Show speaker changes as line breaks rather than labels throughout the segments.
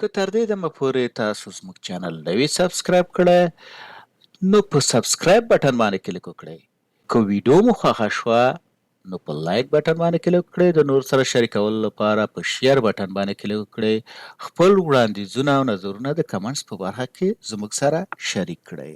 که تر دې دمه پورې تاسو زموږ چینل نه وي سبسکرایب کړی نو په سبسکرایب بټن باندې کلیک وکړئ. که ویډیو مو خوښه شوه نو په لایک بټن باندې کلیک وکړئ. د نور سره شریکولو لپاره په شیر بټن باندې کلیک وکړئ. خپل وړاندیزونه او نظرونه د کمنټس په برخه کې زموږ سره شریک کړئ.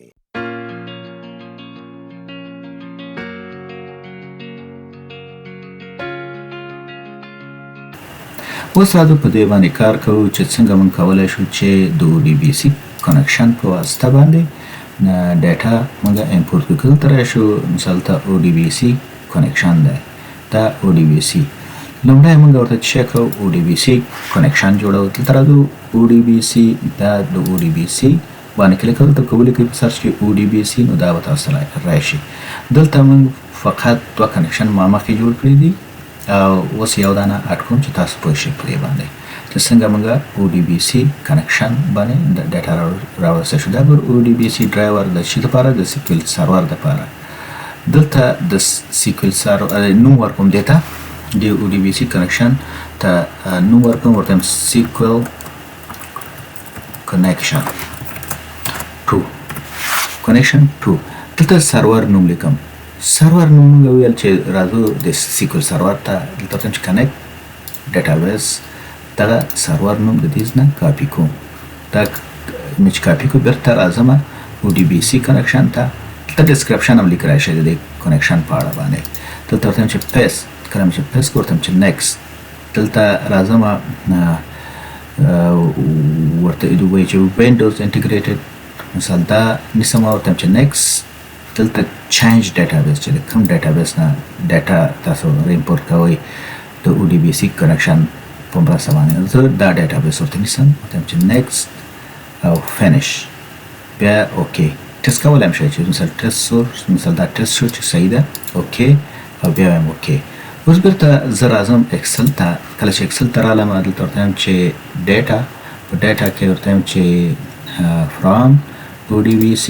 اوس راځو په دې باندې کار کوو چې څنګه موږ کولی شو چې د ODBC کنکشن په واسطه باندې ډیټا موږ امپورټ کړو. که دلته راشو مثال ته ODBC کنکشن دی، دا ODBC لومړی موږ ورته چې کوو ODBC کنکشن جوړو. دلته راځو ODBC دا د ODBC باندې کلیک کوو. دلته که ولیکئ په سرچ کې ODBC نو دا به تاسو ته راشي. دلته موږ فقط دوه کنکشن ما مخکې جوړ کړي دي او اوس یو دانه اډ کوم چې تاسو پوه شئ په دې باندې چې څنګه موږ ODBC کنکشن باندې د ډیټا راوړل شو. دا به ODBC ډرایور د شي لپاره د سیکویل سرور لپاره دلته د سیکویل سرور نوم ورکوم ډیټا د ODBC کنکشن ته نوم ورکوم ورته سیکویل کنکشن 2 دلته سرور نوم لیکم. سرور نوم موږ ویل چې راځو د سیکویل سرور ته دلته ورته چې کنیکټ ډیټابیس دغه سرور نوم د دې نه کاپي کوم. دا مې چې کاپي کوم بیرته راځم ODBC کنکشن ته. دلته ډسکرپشن هم لیکلی شي د دې کنکشن په اړه باندې. دلته ورته چې پیست کله مې چې پیست ورته چې نیکسټ دلته راځم ورته وایي چې وینډوز انټیګریټډ مثال دا نیسم ورته چې نیکسټ دلته چینج ډیټابیس چې کوم ډیټابیس نه ډیټا تاسو ریمپورټ کوئ د ODBC کنکشن په مرسته باندې زه دا ډیټابیس ورته نیسم ورته چې نیکسټ او فینش بیا اوکې ټیسټ کولی هم شئ چې مثال ټیسټ سورس مثال دا ټیسټ شو چې صحیح ده اوکې او بیا وایم اوکې. اوس بیرته زه راځم اکسل ته. کله چې اکسل ته رالم دلته ورته وایم چې ډیټا په ډیټا کې ورته وایم چې فرام ODBC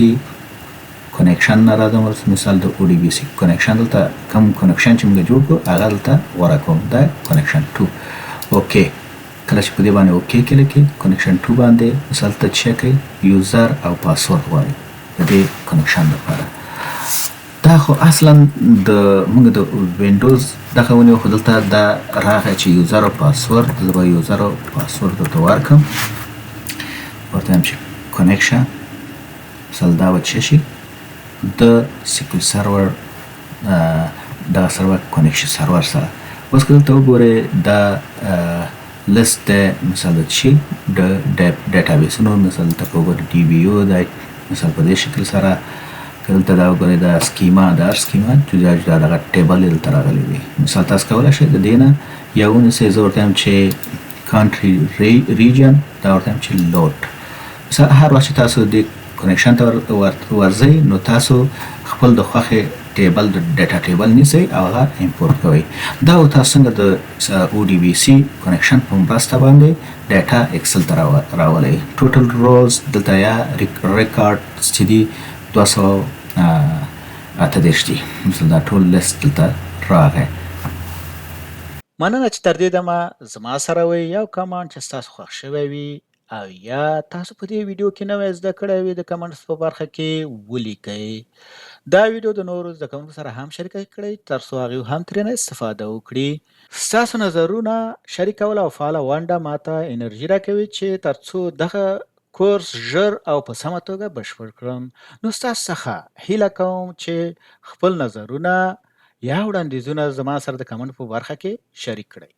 کنکشن نه راځم مثال د ODBC کنکشن دلته کوم کنکشن چې موږ جوړ کړو هغه دلته ورکوم دا کنکشن 2 اوکې. کله چې په دې باندې اوکې کلیک کړئ کنکشن 2 باندې مثال ته چک کړئ یوزر او پاسورډ غواړي د دې کنکشن لپاره. دا خو اصلا د موږ د وینډوز دغه ونیو خو دلته دا راغی چې یوزر او پاسورډ زه به یوزر او پاسورډ درته ورکړم ورته وایم چې کنکشن مثال دا به څه شي د سیکویل سرور دا سرور کنکشن سرور سره. اوس که دلته وګورئ دا لیست دی مثال د چی د ډیټابیسونو مثال دلته که وګورئ DBO دی مثال په دې شکل سره. که دلته دا وګورئ دا سکیما دا سکیما جدا جدا دغه ټیبل یې دلته راغلی دی. مثال تاسو کولی شئ د دې نه یو ونیسئ. زه ورته وایم چې کانټري ریجن دا ورته وایم چې لوډ. مثال هر وخت چې تاسو د کنکشن ته ورځئ نو تاسو خپل د خوښې ټیبل د ډیټا ټیبل نیسئ او هغه امپورټ کوئ. دا و تاسو څنګه د ODBC کنکشن په مرسته باندې ډیټا اکسل ته راولئ. ټوټل روز دلته یا ریکارډز چې دي 238 دي مثلا دا ټول لیست دلته راغی. مننه چې تر دې دمه زما سره وئ. یو کمنټ چې ستاسو خوښ شوی وي او یا تاسو په دې ویډیو کې نوی زده کړی وي د کمنټس په برخه کې ولیکئ. دا ویډیو د نورو زده کوونکو سره هم شریکه کړئ تر څو هغوی هم ترېنه استفاده وکړي. ستاسو نظرونه شریکول او فعاله ونډه ماته انرژي راکوي چې تر څو دغه کورس ژر او په سمه توګه بشپړ کړم. نو ستاسو څخه هیله کوم چې خپل نظرونه یا وړاندیزونه زما سره د کمنټ په برخه کې شریک کړئ.